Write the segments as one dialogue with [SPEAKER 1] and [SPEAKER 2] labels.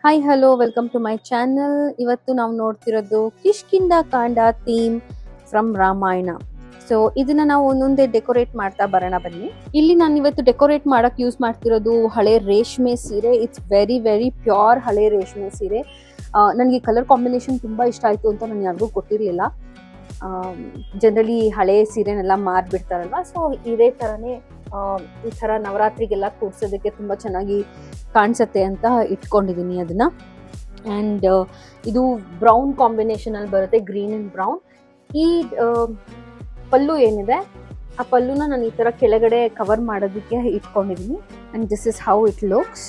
[SPEAKER 1] Hi hello welcome to my channel. ಇವತ್ತು ನಾವು ನೋಡ್ತಿರೋದು ಕಿಷ್ಕಿಂಧ ಕಾಂಡ ಥೀಮ್ ಫ್ರಮ್ ರಾಮಾಯಣ. ಸೊ ಇದನ್ನ ನಾವು ಒಂದೊಂದೇ ಡೆಕೋರೇಟ್ ಮಾಡ್ತಾ ಬರೋಣ ಬನ್ನಿ. ಇಲ್ಲಿ ನಾನು ಇವತ್ತು ಡೆಕೋರೇಟ್ ಮಾಡಕ್ ಯೂಸ್ ಮಾಡ್ತಿರೋದು ಹಳೆ ರೇಷ್ಮೆ ಸೀರೆ. ಇಟ್ಸ್ ವೆರಿ ವೆರಿ ಪ್ಯೂರ್ ಹಳೆ ರೇಷ್ಮೆ ಸೀರೆ. ನನಗೆ ಕಲರ್ ಕಾಂಬಿನೇಷನ್ ತುಂಬಾ ಇಷ್ಟ ಆಯ್ತು ಅಂತ ನಾನು ಯಾರಿಗೂ ಕೊಟ್ಟಿರ್ಲಿಲ್ಲ. ಜನರಲಿ ಹಳೆ ಸೀರೆನೆಲ್ಲ ಮಾರ್ಬಿಡ್ತಾರಲ್ವಾ, ಸೊ ಇದೇ ತರನೇ ಈ ತರ ನವರಾತ್ರಿಗೆಲ್ಲ ಕೂರ್ಸೋದಕ್ಕೆ ತುಂಬಾ ಚೆನ್ನಾಗಿ ಕಾಣಿಸುತ್ತೆ ಅಂತ ಇಟ್ಕೊಂಡಿದ್ದೀನಿ ಅದನ್ನ. ಆ್ಯಂಡ್ ಇದು ಬ್ರೌನ್ ಕಾಂಬಿನೇಷನ್ ಅಲ್ಲಿ ಬರುತ್ತೆ, ಗ್ರೀನ್ ಅಂಡ್ ಬ್ರೌನ್. ಈ ಪಲ್ಲು ಏನಿದೆ ಆ ಪಲ್ಲುನ ನಾನು ಈ ತರ ಕೆಳಗಡೆ ಕವರ್ ಮಾಡೋದಕ್ಕೆ ಇಟ್ಕೊಂಡಿದ್ದೀನಿ. And this is how it looks.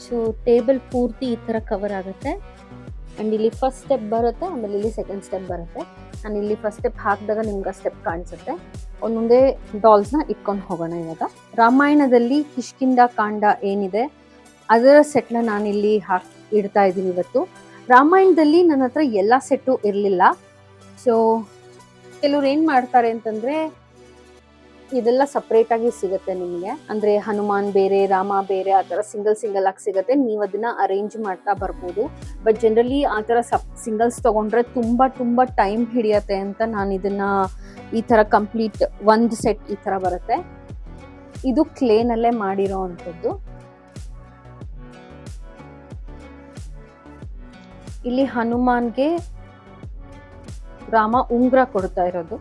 [SPEAKER 1] So table ಪೂರ್ತಿ ಈ ತರ ಕವರ್ ಆಗುತ್ತೆ. ಅಂಡ್ ಇಲ್ಲಿ ಫಸ್ಟ್ ಸ್ಟೆಪ್ ಬರುತ್ತೆ, ಆಮೇಲೆ ಇಲ್ಲಿ ಸೆಕೆಂಡ್ ಸ್ಟೆಪ್ ಬರುತ್ತೆ. ನಾನು ಇಲ್ಲಿ ಫಸ್ಟ್ ಸ್ಟೆಪ್ ಹಾಕಿದಾಗ ನಿಮ್ಗೆ ಸ್ಟೆಪ್ ಕಾಣಿಸುತ್ತೆ. ಒಂದೊಂದೇ ಡಾಲ್ಸ್ನ ಇಟ್ಕೊಂಡು ಹೋಗೋಣ. ಇವಾಗ ರಾಮಾಯಣದಲ್ಲಿ ಕಿಷ್ಕಿಂಧ ಕಾಂಡ ಏನಿದೆ ಅದರ ಸೆಟ್ನ ನಾನಿಲ್ಲಿ ಇಡ್ತಾ ಇದ್ದೀನಿ ಇವತ್ತು. ರಾಮಾಯಣದಲ್ಲಿ ನನ್ನ ಹತ್ರ ಎಲ್ಲ ಸೆಟ್ಟು ಇರಲಿಲ್ಲ. ಸೊ ಕೆಲವ್ರು ಏನು ಮಾಡ್ತಾರೆ ಅಂತಂದರೆ, ಇದೆಲ್ಲ ಸಪ್ರೇಟ್ ಆಗಿ ಸಿಗುತ್ತೆ ನಿಮಗೆ. ಅಂದರೆ ಹನುಮಾನ್ ಬೇರೆ, ರಾಮ ಬೇರೆ, ಆ ಥರ ಸಿಂಗಲ್ ಆಗಿ ಸಿಗುತ್ತೆ. ನೀವು ಅದನ್ನ ಅರೇಂಜ್ ಮಾಡ್ತಾ ಬರ್ಬೋದು. ಬಟ್ ಜನರಲಿ ಆ ಥರ ಸಿಂಗಲ್ಸ್ ತೊಗೊಂಡ್ರೆ ತುಂಬ ಟೈಮ್ ಹಿಡಿಯತ್ತೆ ಅಂತ ನಾನು ಇದನ್ನ ಈ ಥರ ಕಂಪ್ಲೀಟ್ ಒಂದು ಸೆಟ್ ಈ ಥರ ಬರುತ್ತೆ. ಇದು ಕ್ಲೇನಲ್ಲೇ ಮಾಡಿರೋ ಅಂಥದ್ದು. ಇಲ್ಲಿ ಹನುಮಾನ್ಗೆ ರಾಮ ಉಂಗುರ ಕೊಡ್ತಾ ಇರೋದು.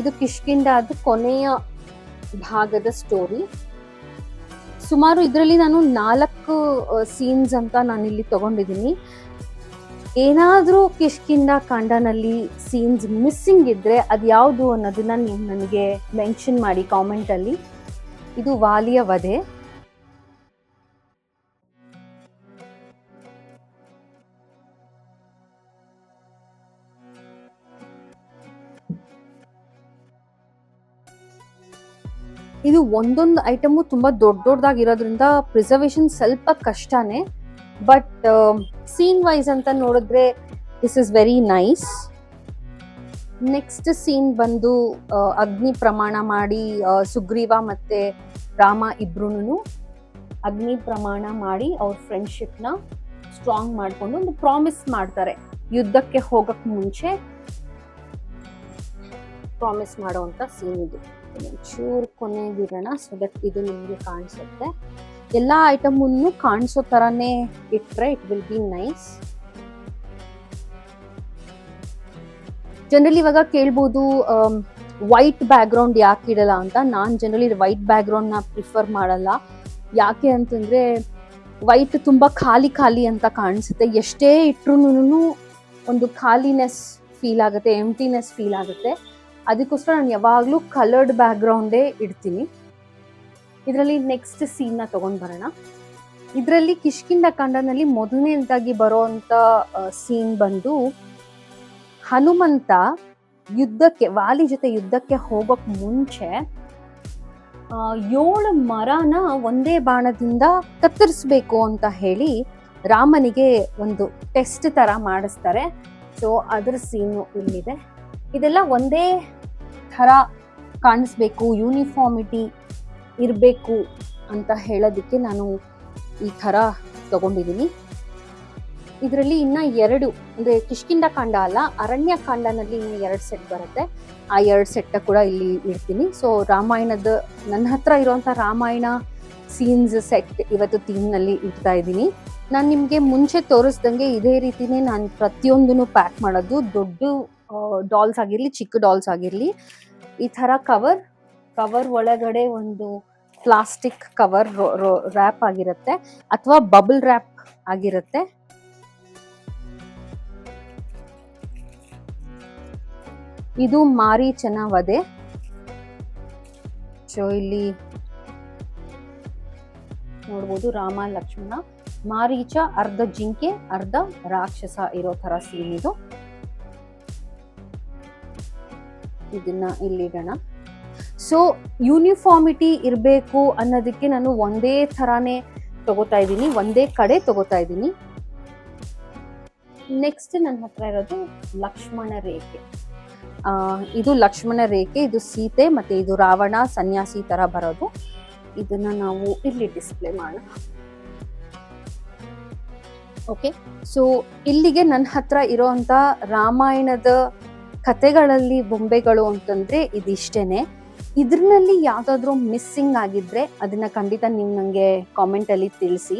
[SPEAKER 1] ಇದು ಕಿಷ್ಕಿಂಧ ಅದು ಕೊನೆಯ ಭಾಗದ ಸ್ಟೋರಿ. ಸುಮಾರು ಇದರಲ್ಲಿ ನಾನು 4 ಸೀನ್ಸ್ ಅಂತ ನಾನಿಲ್ಲಿ ತಗೊಂಡಿದ್ದೀನಿ. ಏನಾದರೂ ಕಿಷ್ಕಿಂಧ ಕಾಂಡನಲ್ಲಿ ಸೀನ್ಸ್ ಮಿಸ್ಸಿಂಗ್ ಇದ್ರೆ ಅದು ಯಾವುದು ಅನ್ನೋದನ್ನ ನೀವು ನನಗೆ ಮೆನ್ಷನ್ ಮಾಡಿ ಕಾಮೆಂಟಲ್ಲಿ. ಇದು ವಾಲಿಯ ವಧೆ. ಇದು ಒಂದೊಂದು ಐಟಮು ತುಂಬಾ ದೊಡ್ಡದಾಗಿರೋದ್ರಿಂದ ಪ್ರಿಸರ್ವೇಷನ್ ಸ್ವಲ್ಪ ಕಷ್ಟನೇ. ಬಟ್ ಸೀನ್ ವೈಸ್ ಅಂತ ನೋಡಿದ್ರೆ this is very nice. Next scene ಬಂದು ಅಗ್ನಿ ಪ್ರಮಾಣ ಮಾಡಿ ಸುಗ್ರೀವ ಮತ್ತೆ ರಾಮ ಇಬ್ರು ಅಗ್ನಿ ಪ್ರಮಾಣ ಮಾಡಿ ಅವ್ರ ಫ್ರೆಂಡ್ಶಿಪ್ನ ಸ್ಟ್ರಾಂಗ್ ಮಾಡ್ಕೊಂಡು ಒಂದು ಪ್ರಾಮಿಸ್ ಮಾಡ್ತಾರೆ. ಯುದ್ಧಕ್ಕೆ ಹೋಗಕ್ ಮುಂಚೆ ಪ್ರಾಮಿಸ್ ಮಾಡೋವಂಥ ಸೀನ್ ಇದು. ಚೂರು ಕೊನೆಗಿರೋಣ ಸೊ ದಟ್ ಇದು ನಿಮಗೆ ಕಾಣಿಸುತ್ತೆ. ಎಲ್ಲ ಐಟಮನ್ನು ಕಾಣಿಸೋ ಥರನೇ ಇಟ್ರೆ it will be nice. Generally ಇವಾಗ ಕೇಳ್ಬೋದು ವೈಟ್ ಬ್ಯಾಕ್ಗ್ರೌಂಡ್ ಯಾಕೆ ಇಡಲ್ಲ ಅಂತ. ನಾನು ಜನರಲಿ ವೈಟ್ ಬ್ಯಾಕ್ಗ್ರೌಂಡ್ನ ಪ್ರಿಫರ್ ಮಾಡಲ್ಲ. ಯಾಕೆ ಅಂತಂದರೆ ವೈಟ್ ತುಂಬ ಖಾಲಿ ಅಂತ ಕಾಣಿಸುತ್ತೆ. ಎಷ್ಟೇ ಇಟ್ರೂ ಒಂದು ಖಾಲಿನೆಸ್ ಫೀಲ್ ಆಗುತ್ತೆ, ಎಂಟಿನೆಸ್ ಫೀಲ್ ಆಗುತ್ತೆ. ಅದಕ್ಕೋಸ್ಕರ ನಾನು ಯಾವಾಗಲೂ ಕಲರ್ಡ್ ಬ್ಯಾಕ್ಗ್ರೌಂಡೇ ಇಡ್ತೀನಿ. ಇದರಲ್ಲಿ ನೆಕ್ಸ್ಟ್ ಸೀನ್ನ ತಗೊಂಡು ಬರೋಣ. ಇದರಲ್ಲಿ ಕಿಷ್ಕಿಂಧ ಕಾಂಡನಲ್ಲಿ ಮೊದಲನೇದಾಗಿ ಬರೋವಂಥ ಸೀನ್ ಬಂದು ಹನುಮಂತ ವಾಲಿ ಜೊತೆ ಯುದ್ಧಕ್ಕೆ ಹೋಗೋಕ್ ಮುಂಚೆ 7 ಮರನ ಒಂದೇ ಬಾಣದಿಂದ ಕತ್ತರಿಸ್ಬೇಕು ಅಂತ ಹೇಳಿ ರಾಮನಿಗೆ ಒಂದು ಟೆಸ್ಟ್ ತರ ಮಾಡಿಸ್ತಾರೆ. ಸೊ ಅದರ ಸೀನು ಇಲ್ಲಿದೆ. ಇದೆಲ್ಲ ಒಂದೇ ಥರ ಕಾಣಿಸ್ಬೇಕು, ಯೂನಿಫಾರ್ಮಿಟಿ ಇರಬೇಕು ಅಂತ ಹೇಳೋದಕ್ಕೆ ನಾನು ಈ ಥರ ತಗೊಂಡಿದ್ದೀನಿ. ಇದರಲ್ಲಿ ಇನ್ನ 2 ಅಂದರೆ ಕಿಷ್ಕಿಂಧ ಕಾಂಡ ಅಲ್ಲ, ಅರಣ್ಯ ಕಾಂಡನಲ್ಲಿ ಇನ್ನು 2 ಸೆಟ್ ಬರುತ್ತೆ. ಆ 2 ಸೆಟ್ ಕೂಡ ಇಲ್ಲಿ ಇಡ್ತೀನಿ. ಸೊ ರಾಮಾಯಣದ ನನ್ನ ಹತ್ರ ಇರುವಂಥ ರಾಮಾಯಣ ಸೀನ್ಸ್ ಸೆಟ್ ಇವತ್ತು ಥೀಮ್ನಲ್ಲಿ ಇಡ್ತಾ ಇದ್ದೀನಿ. ನಾನು ನಿಮಗೆ ಮುಂಚೆ ತೋರಿಸ್ದಂಗೆ ಇದೇ ರೀತಿನೇ ನಾನು ಪ್ರತಿಯೊಂದನ್ನು ಪ್ಯಾಕ್ ಮಾಡೋದು. ದೊಡ್ಡ ಡಾಲ್ಸ್ ಆಗಿರಲಿ, ಚಿಕ್ಕ ಡಾಲ್ಸ್ ಆಗಿರಲಿ, ಈ ಥರ ಕವರ್ ಒಳಗಡೆ ಒಂದು ಪ್ಲಾಸ್ಟಿಕ್ ಕವರ್ ರ್ಯಾಪ್ ಆಗಿರುತ್ತೆ ಅಥವಾ ಬಬಲ್ ರ್ಯಾಪ್ ಆಗಿರುತ್ತೆ. ಇದು ಮಾರೀಚನ ವಧೆ. ಸೊ ಇಲ್ಲಿ ನೋಡ್ಬೋದು ರಾಮ ಲಕ್ಷ್ಮಣ, ಮಾರೀಚ ಅರ್ಧ ಜಿಂಕೆ ಅರ್ಧ ರಾಕ್ಷಸ ಇರೋ ತರ ಸೀನ್ ಇದು. ಇದನ್ನ ಇಲ್ಲಿಡೋಣ. ಸೊ ಯೂನಿಫಾರ್ಮಿಟಿ ಇರಬೇಕು ಅನ್ನೋದಕ್ಕೆ ನಾನು ಒಂದೇ ಥರಾನೇ ತಗೋತಾ ಇದ್ದೀನಿ, ಒಂದೇ ಕಡೆ ತಗೋತಾ ಇದ್ದೀನಿ. ನೆಕ್ಸ್ಟ್ ನನ್ನ ಹತ್ರ ಇರೋದು ಲಕ್ಷ್ಮಣ ರೇಖೆ. ಇದು ಲಕ್ಷ್ಮಣ ರೇಖೆ, ಇದು ಸೀತೆ ಮತ್ತೆ ಇದು ರಾವಣ ಸನ್ಯಾಸಿ ತರ ಬರೋದು. ಇದನ್ನ ನಾವು ಇಲ್ಲಿ ಡಿಸ್ಪ್ಲೇ ಮಾಡೋಣ. ಓಕೆ, ಸೊ ಇಲ್ಲಿಗೆ ನನ್ನ ಹತ್ರ ಇರೋಂಥ ರಾಮಾಯಣದ ಕತೆಗಳಲ್ಲಿ ಬೊಂಬೆಗಳು ಅಂತಂದ್ರೆ ಇದಿಷ್ಟೇನೆ. ಇದ್ರಲ್ಲಿ ಯಾವ್ದಾದ್ರು ಮಿಸ್ಸಿಂಗ್ ಆಗಿದ್ರೆ ಅದನ್ನ ಖಂಡಿತ ನೀವು ನನಗೆ ಕಾಮೆಂಟ್ ಅಲ್ಲಿ ತಿಳಿಸಿ.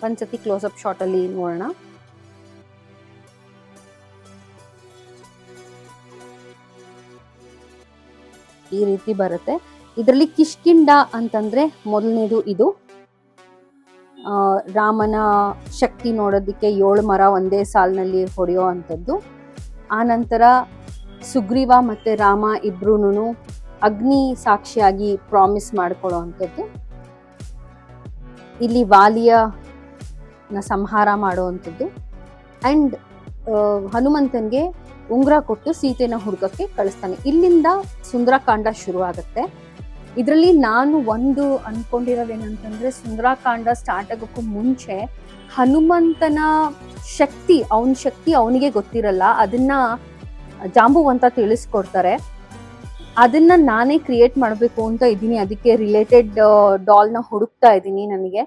[SPEAKER 1] ಒಂದ್ಸತಿ ಕ್ಲೋಸ್ ಅಪ್ ಶಾಟ್ ಅಲ್ಲಿ ನೋಡೋಣ. ಈ ರೀತಿ ಬರುತ್ತೆ. ಇದರಲ್ಲಿ ಕಿಷ್ಕಿಂಡ ಅಂತಂದ್ರೆ ಮೊದಲನೇದು ಇದು ರಾಮನ ಶಕ್ತಿ ನೋಡೋದಕ್ಕೆ 7 ಮರ ಒಂದೇ ಸಾಲಿನಲ್ಲಿ ಹೊಡೆಯೋ ಅಂಥದ್ದು. ಆ ನಂತರ ಸುಗ್ರೀವ ಮತ್ತೆ ರಾಮ ಇಬ್ರು ಅಗ್ನಿ ಸಾಕ್ಷಿಯಾಗಿ ಪ್ರಾಮಿಸ್ ಮಾಡ್ಕೊಳ್ಳೋ ಅಂಥದ್ದು. ಇಲ್ಲಿ ವಾಲಿಯನ ಸಂಹಾರ ಮಾಡೋ ಅಂಥದ್ದು. ಅಂಡ್ ಹನುಮಂತನ್ಗೆ ಉಂಗುರ ಕೊಟ್ಟು ಸೀತೆನ ಹುಡುಕಕ್ಕೆ ಕಳಿಸ್ತಾನೆ. ಇಲ್ಲಿಂದ ಸುಂದರಕಾಂಡ ಶುರು ಆಗುತ್ತೆ. ಇದರಲ್ಲಿ ನಾನು ಒಂದು ಅನ್ಕೊಂಡಿರೋದೇನಂತಂದ್ರೆ, ಸುಂದರಕಾಂಡ ಸ್ಟಾರ್ಟ್ ಆಗೋಕ್ಕೂ ಮುಂಚೆ ಹನುಮಂತನ ಶಕ್ತಿ ಅವನಿಗೆ ಗೊತ್ತಿರಲ್ಲ, ಅದನ್ನ ಜಾಂಬುವಂತ ತಿಳಿಸ್ಕೊಡ್ತಾರೆ. ಅದನ್ನ ನಾನೇ ಕ್ರಿಯೇಟ್ ಮಾಡಬೇಕು ಅಂತ ಇದ್ದೀನಿ. ಅದಕ್ಕೆ ರಿಲೇಟೆಡ್ ಡಾಲ್ನ ಹುಡುಕ್ತಾ ಇದ್ದೀನಿ. ನನಗೆ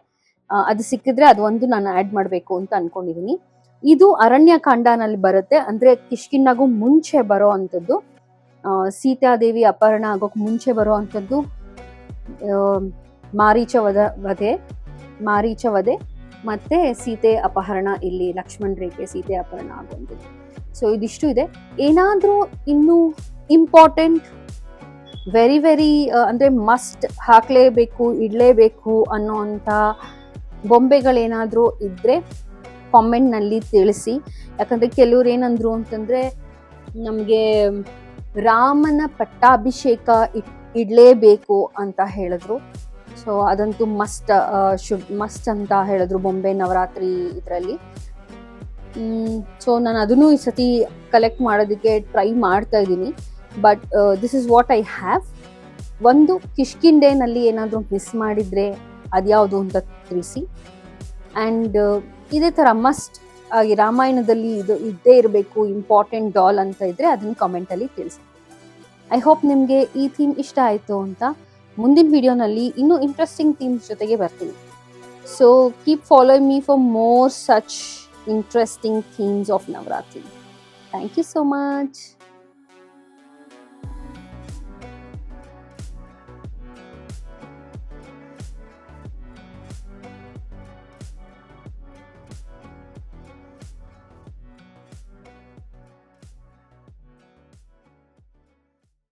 [SPEAKER 1] ಅದು ಸಿಕ್ಕಿದ್ರೆ ಅದು ಒಂದು ನಾನು ಆ್ಯಡ್ ಮಾಡಬೇಕು ಅಂತ ಅನ್ಕೊಂಡಿದ್ದೀನಿ. ಇದು ಅರಣ್ಯಕಾಂಡನಲ್ಲಿ ಬರುತ್ತೆ, ಅಂದ್ರೆ ಕಿಷ್ಕಿಂಡಗೂ ಮುಂಚೆ ಬರೋ ಅಂಥದ್ದು. ಸೀತಾದೇವಿ ಅಪಹರಣ ಆಗೋಕ್ ಮುಂಚೆ ಬರೋ ಅಂಥದ್ದು. ಮಾರೀಚ ವಧೆ ಮತ್ತೆ ಸೀತೆ ಅಪಹರಣ, ಇಲ್ಲಿ ಲಕ್ಷ್ಮಣ ರೇಖೆ ಸೀತೆ ಅಪಹರಣ ಆಗುವಂಥದ್ದು. ಸೊ ಇದಿಷ್ಟು ಇದೆ. ಏನಾದ್ರೂ ಇನ್ನು ಇಂಪಾರ್ಟೆಂಟ್ ವೆರಿ ಅಂದ್ರೆ ಮಸ್ಟ್ ಹಾಕ್ಲೇಬೇಕು ಇಡ್ಲೇಬೇಕು ಅನ್ನೋಂಥ ಬೊಂಬೆಗಳೇನಾದ್ರೂ ಇದ್ರೆ ಕಾಮೆಂಟ್ ನಲ್ಲಿ ತಿಳಿಸಿ. ಯಾಕಂದ್ರೆ ಕೆಲವ್ರು ಏನಂದ್ರು ಅಂತಂದ್ರೆ, ನಮಗೆ ರಾಮನ ಪಟ್ಟಾಭಿಷೇಕ ಇಡ್ಲೇಬೇಕು ಅಂತ ಹೇಳಿದ್ರು. ಸೊ ಅದಂತೂ ಮಸ್ಟ್ ಅಂತ ಹೇಳಿದ್ರು ಬೊಂಬೆ ನವರಾತ್ರಿ ಇದರಲ್ಲಿ. ಸೊ ನಾನು ಅದನ್ನು ಈ ಸತಿ ಕಲೆಕ್ಟ್ ಮಾಡೋದಕ್ಕೆ ಟ್ರೈ ಮಾಡ್ತಾ ಇದ್ದೀನಿ. But this is what I have. ಒಂದು ಕಿಷ್ಕಿಂಡೆನಲ್ಲಿ ಏನಾದರೂ ಮಿಸ್ ಮಾಡಿದ್ರೆ ಅದ್ಯಾವುದು ಅಂತ ತಿಳಿಸಿ. ಆ್ಯಂಡ್ ಇದೇ ಥರ ಮಸ್ಟ್ ಆಗಿ ರಾಮಾಯಣದಲ್ಲಿ ಇದು ಇದ್ದೇ ಇರಬೇಕು ಇಂಪಾರ್ಟೆಂಟ್ ಡಾಲ್ ಅಂತ ಇದ್ರೆ ಅದನ್ನು ಕಮೆಂಟಲ್ಲಿ ತಿಳಿಸಿ. ಐ ಹೋಪ್ ನಿಮಗೆ ಈ ಥೀಮ್ ಇಷ್ಟ ಆಯಿತು ಅಂತ. ಮುಂದಿನ ವಿಡಿಯೋನಲ್ಲಿ ಇನ್ನೂ ಇಂಟ್ರೆಸ್ಟಿಂಗ್ ಥೀಮ್ಸ್ ಜೊತೆಗೆ ಬರ್ತೀನಿ. So keep following me for more such interesting themes of Navratri. Thank you so much.